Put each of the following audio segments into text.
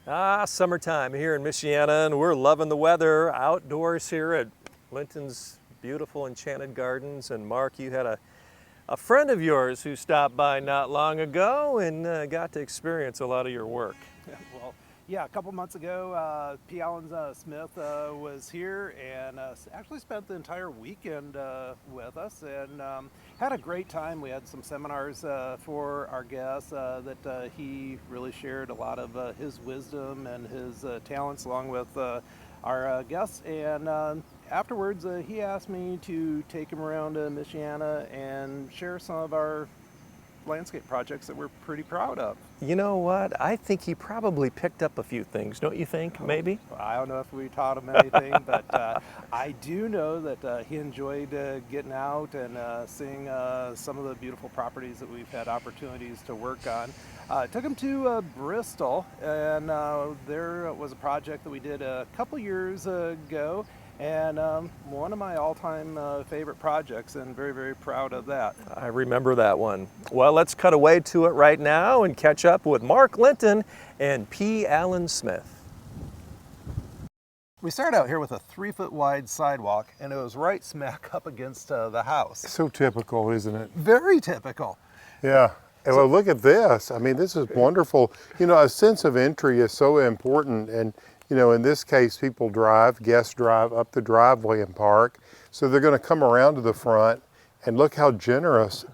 Summertime here in Michiana, and we're loving the weather outdoors here at Linton's beautiful enchanted gardens. And Mark, you had a friend of yours who stopped by not long ago and got to experience a lot of your work. Well, yeah, a couple months ago, P. Allen Smith was here and actually spent the entire weekend with us and had a great time. We had some seminars for our guests that he really shared a lot of his wisdom and his talents along with our guests. And afterwards, he asked me to take him around Michiana and share some of our landscape projects that we're pretty proud of. You know what? I think he probably picked up a few things, don't you think, maybe? I don't know if we taught him anything, but I do know that he enjoyed getting out and seeing some of the beautiful properties that we've had opportunities to work on. Took him to Bristol, and there was a project that we did a couple years ago, and one of my all-time favorite projects, and very, very proud of that. I remember that one. Well, let's cut away to it right now and catch up with Mark Linton and P. Allen Smith. We started out here with a 3-foot wide sidewalk, and it was right smack up against the house. So typical, isn't it? Very typical. Yeah. And well, look at this. I mean, this is wonderful. You know, a sense of entry is so important. And, you know, in this case, people drive, guests drive up the driveway and park. So they're going to come around to the front and look how generous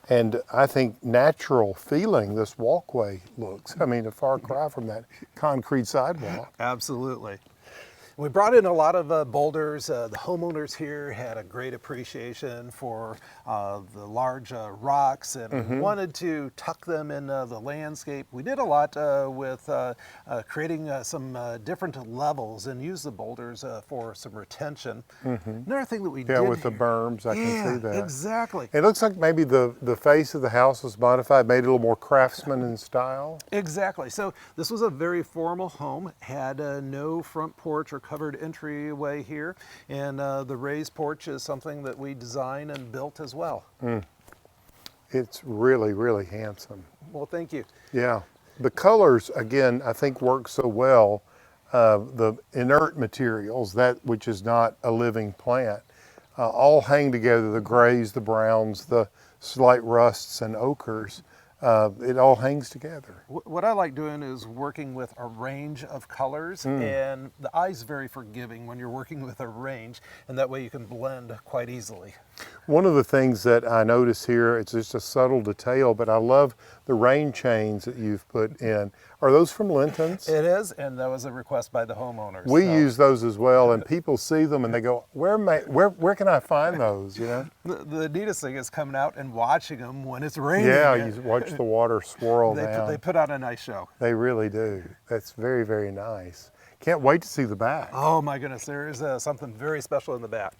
and I think natural feeling this walkway looks. I mean, a far cry from that concrete sidewalk. Absolutely. We brought in a lot of boulders. The homeowners here had a great appreciation for the large rocks and wanted to tuck them in the landscape. We did a lot with creating some different levels and use the boulders for some retention. Another thing that we did with the berms, I can see that. Exactly. It looks like maybe the face of the house was modified, made it a little more craftsman in style. Exactly. So this was a very formal home, had no front porch or covered entryway here, and the raised porch is something that we designed and built as well. It's really, really handsome. Well, thank you. Yeah. The colors, again, I think work so well. The inert materials, that which is not a living plant, all hang together, the grays, the browns, the slight rusts and ochres. It all hangs together. What I like doing is working with a range of colors, and the eye's very forgiving when you're working with a range, and that way you can blend quite easily. One of the things that I notice here, it's just a subtle detail, but I love the rain chains that you've put in. Are those from Linton's? It is, and that was a request by the homeowners. We use those as well, and people see them and they go, where can I find those, you know? The neatest thing is coming out and watching them when it's raining. Yeah, you watch the water swirl down. They put on a nice show. They really do. That's very, very nice. Can't wait to see the back. Oh my goodness, there is something very special in the back.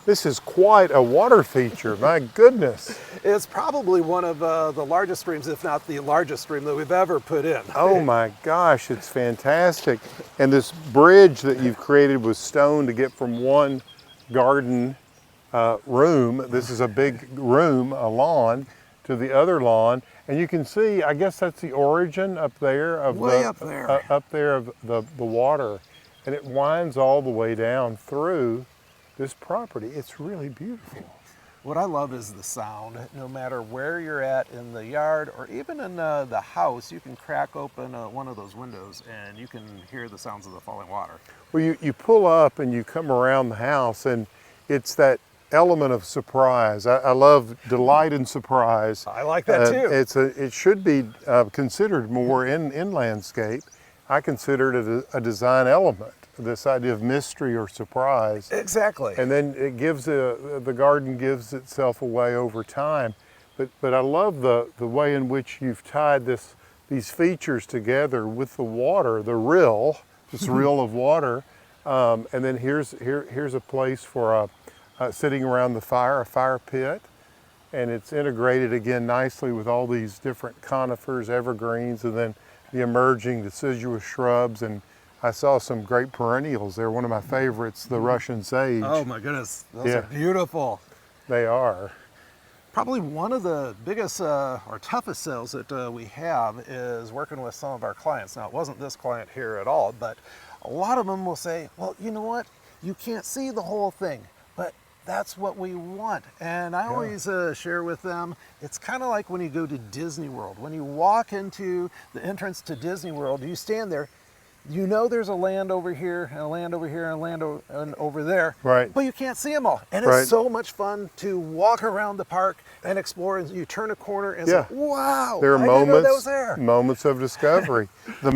This is quite a water feature, my goodness. It's probably one of the largest streams, if not the largest stream that we've ever put in. Oh my gosh, it's fantastic. And this bridge that you've created with stone to get from one garden room, this is a big room, a lawn, to the other lawn. And you can see, I guess that's the origin up there of up there of the water. And it winds all the way down through this property. It's really beautiful. What I love is the sound. No matter where you're at in the yard or even in the house, you can crack open one of those windows and you can hear the sounds of the falling water. Well, you pull up and you come around the house, and it's that element of surprise. I love delight and surprise. I like that too. It should be considered more in landscape. I consider it a design element, this idea of mystery or surprise. Exactly. And then it gives the garden gives itself away over time. But I love the way in which you've tied these features together with the water, the rill, this rill of water, and then here's a place for sitting around the fire, a fire pit, and it's integrated again nicely with all these different conifers, evergreens, and then the emerging deciduous shrubs. And I saw some great perennials there. One of my favorites, the Russian sage. Oh my goodness, those are beautiful. They are. Probably one of the biggest or toughest sales that we have is working with some of our clients. Now, it wasn't this client here at all, but a lot of them will say, well, you know what? You can't see the whole thing, but that's what we want. And I always share with them, it's kind of like when you go to Disney World. When you walk into the entrance to Disney World, you stand there, you know there's a land over here, and a land over here, and a land over there, Right. but you can't see them all. And Right. it's so much fun to walk around the park and explore, and you turn a corner and say, wow, There are I didn't know that was moments, there. moments of discovery. The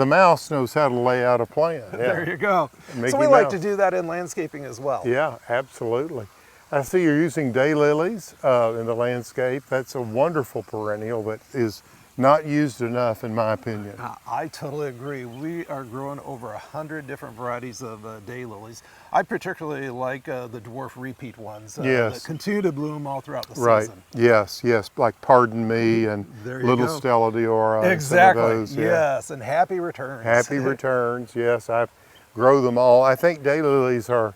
mouse knows how to lay out a plan. Yeah. There you go. Mickey So we like Mouse. to do that in landscaping as well. Yeah, absolutely. I see you're using daylilies in the landscape. That's a wonderful perennial that is not used enough, in my opinion. I totally agree. We are growing over 100 different varieties of daylilies. I particularly like the dwarf repeat ones Yes. that continue to bloom all throughout the Right. season. Yes, yes. Like Pardon Me and There you Little go. Stella Diora. and some of Exactly. those, yeah. Yes, and happy returns. Happy returns. Yes, I grow them all. I think daylilies are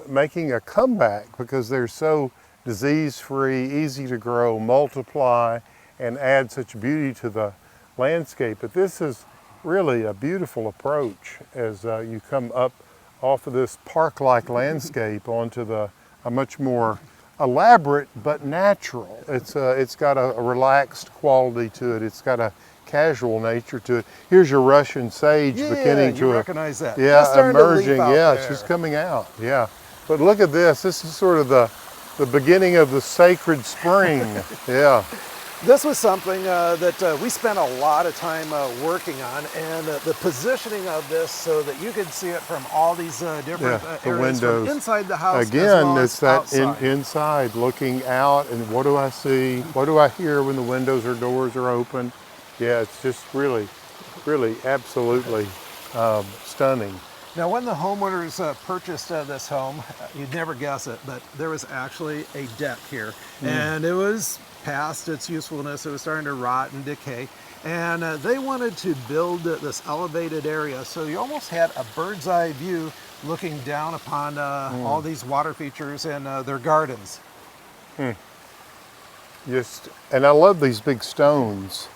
making a comeback because they're so disease-free, easy to grow, multiply, and add such beauty to the landscape. But this is really a beautiful approach as you come up off of this park-like landscape onto a much more elaborate but natural. It's got a relaxed quality to it. It's got a casual nature to it. Here's your Russian sage beginning you to recognize that. yeah, Just starting to leaf emerging. out Yeah, there. it's just coming out. Yeah, but look at this. This is sort of the beginning of the sacred spring. Yeah. This was something that we spent a lot of time working on, and the positioning of this so that you could see it from all these different the areas windows. from inside the house. Again, as well it's as that outside. inside looking out, and what do I see? What do I hear when the windows or doors are open? Yeah, it's just really, really absolutely stunning. Now, when the homeowners purchased this home, you'd never guess it, but there was actually a deck here, and it was past its usefulness. It was starting to rot and decay, and they wanted to build this elevated area, so you almost had a bird's eye view looking down upon all these water features and their gardens. And I love these big stones,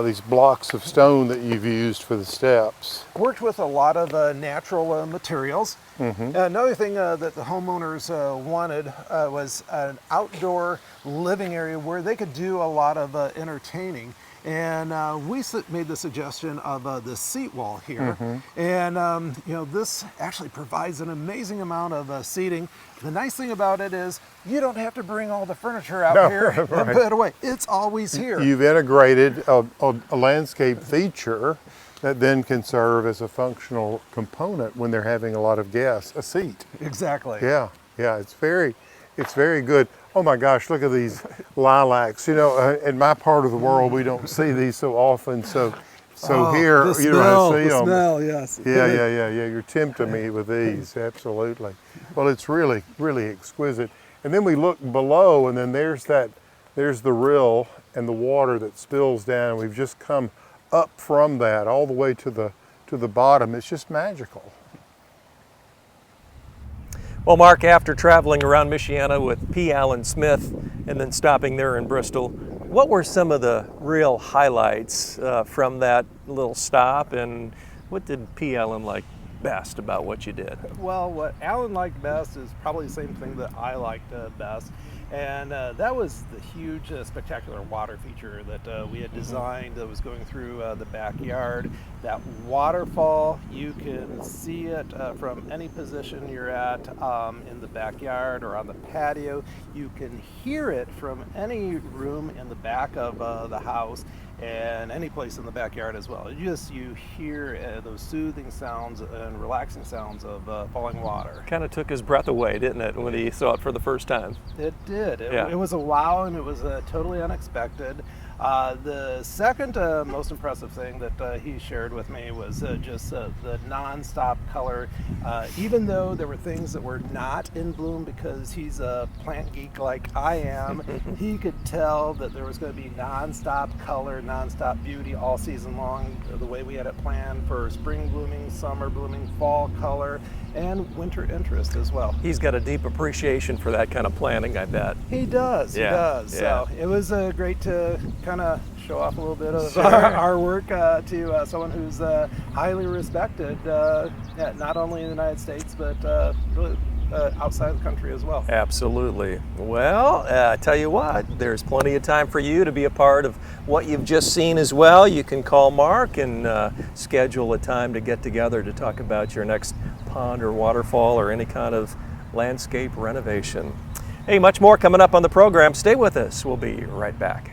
these blocks of stone that you've used for the steps. Worked with a lot of natural materials. Another thing that the homeowners wanted was an outdoor living area where they could do a lot of entertaining. And we made the suggestion of the seat wall here. And you know, this actually provides an amazing amount of seating. The nice thing about it is you don't have to bring all the furniture out here and put it away. It's always here. You've integrated a landscape feature that then can serve as a functional component when they're having a lot of guests, a seat. Exactly. Yeah, yeah, it's very good. Oh my gosh, look at these lilacs. You know, in my part of the world, we don't see these so often. So here, the you know, I see the them. smell, yes. Yeah. You're tempting me with these, absolutely. Well, it's really, really exquisite. And then we look below, and then there's the rill and the water that spills down. We've just come up from that all the way to the bottom. It's just magical. Well, Mark, after traveling around Michiana with P. Allen Smith and then stopping there in Bristol, what were some of the real highlights from that little stop, and what did P. Allen like best about what you did? Well, what Alan liked best is probably the same thing that I liked best, and that was the huge spectacular water feature that we had designed that was going through the backyard. That waterfall, you can see it from any position you're at in the backyard or on the patio. You can hear it from any room in the back of the house and any place in the backyard as well. You hear those soothing sounds and relaxing sounds of falling water. Kind of took his breath away, didn't it, when he saw it for the first time? It did. Yeah. It was a wow, and it was totally unexpected. The second most impressive thing that he shared with me was just the non-stop color. Even though there were things that were not in bloom, because he's a plant geek like I am, he could tell that there was going to be non-stop color, non-stop beauty all season long, the way we had it planned for spring blooming, summer blooming, fall color, and winter interest as well. He's got a deep appreciation for that kind of planning, I bet. He does, Yeah, he does. yeah. So it was great to kind of show off a little bit of Sure. our work to someone who's highly respected, not only in the United States, but really outside the country as well. Absolutely. Well, I tell you what, there's plenty of time for you to be a part of what you've just seen as well. You can call Mark and schedule a time to get together to talk about your next pond or waterfall or any kind of landscape renovation. Hey, much more coming up on the program. Stay with us. We'll be right back.